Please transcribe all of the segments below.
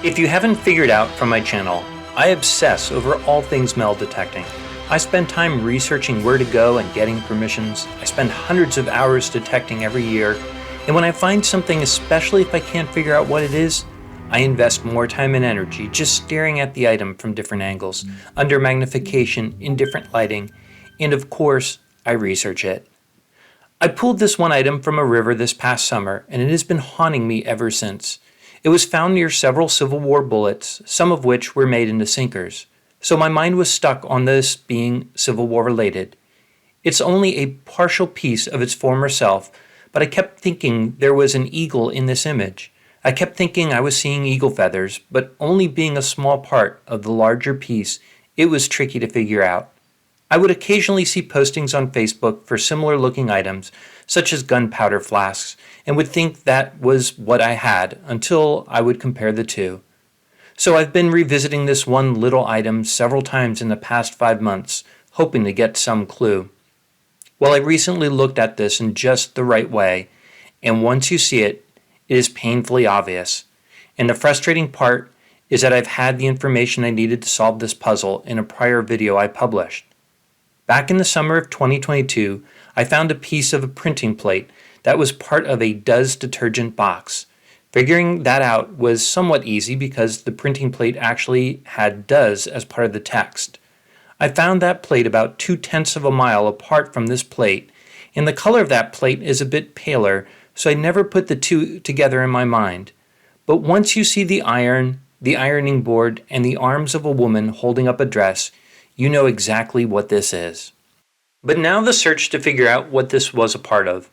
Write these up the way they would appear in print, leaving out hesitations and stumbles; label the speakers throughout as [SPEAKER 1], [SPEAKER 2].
[SPEAKER 1] If you haven't figured out from my channel, I obsess over all things metal detecting. I spend time researching where to go and getting permissions. I spend hundreds of hours detecting every year, and when I find something, especially if I can't figure out what it is, I invest more time and energy just staring at the item from different angles, under magnification, in different lighting, and of course, I research it. I pulled this one item from a river this past summer, and it has been haunting me ever since. It was found near several Civil War bullets, some of which were made into sinkers. So my mind was stuck on this being Civil War related. It's only a partial piece of its former self, but I kept thinking there was an eagle in this image. I kept thinking I was seeing eagle feathers, but only being a small part of the larger piece, it was tricky to figure out. I would occasionally see postings on Facebook for similar looking items, such as gunpowder flasks, and would think that was what I had until I would compare the two. So I've been revisiting this one little item several times in the past 5 months, hoping to get some clue. Well, I recently looked at this in just the right way, and once you see it, it is painfully obvious. And the frustrating part is that I've had the information I needed to solve this puzzle in a prior video I published. Back in the summer of 2022, I found a piece of a printing plate that was part of a Duz detergent box. Figuring that out was somewhat easy because the printing plate actually had Duz as part of the text. I found that plate about 2/10 of a mile apart from this plate, and the color of that plate is a bit paler, so I never put the two together in my mind. But once you see the iron, the ironing board, and the arms of a woman holding up a dress, you know exactly what this is. But now the search to figure out what this was a part of.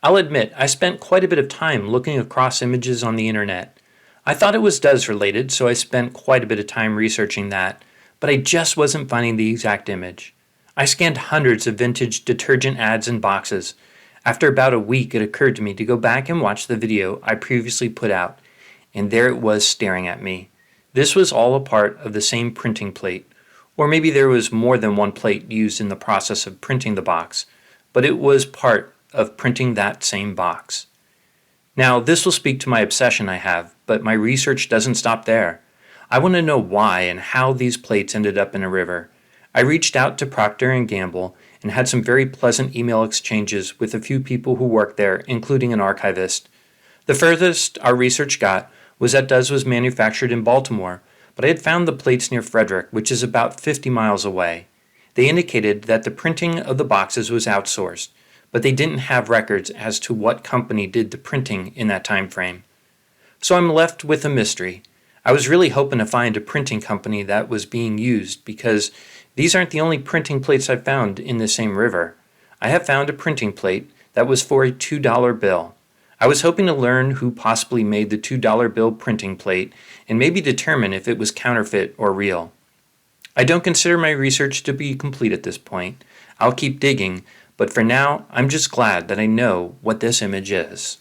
[SPEAKER 1] I'll admit, I spent quite a bit of time looking across images on the internet. I thought it was Duz related, so I spent quite a bit of time researching that, but I just wasn't finding the exact image. I scanned hundreds of vintage detergent ads and boxes. After about a week, it occurred to me to go back and watch the video I previously put out, and there it was staring at me. This was all a part of the same printing plate. Or maybe there was more than one plate used in the process of printing the box, but it was part of printing that same box. Now, this will speak to my obsession I have, but my research doesn't stop there. I want to know why and how these plates ended up in a river. I reached out to Procter & Gamble and had some very pleasant email exchanges with a few people who worked there, including an archivist. The furthest our research got was that Duz was manufactured in Baltimore, but I had found the plates near Frederick, which is about 50 miles away. They indicated that the printing of the boxes was outsourced, but they didn't have records as to what company did the printing in that time frame. So I'm left with a mystery. I was really hoping to find a printing company that was being used because these aren't the only printing plates I've found in the same river. I have found a printing plate that was for a $2 bill. I was hoping to learn who possibly made the $2 bill printing plate and maybe determine if it was counterfeit or real. I don't consider my research to be complete at this point. I'll keep digging, but for now, I'm just glad that I know what this image is.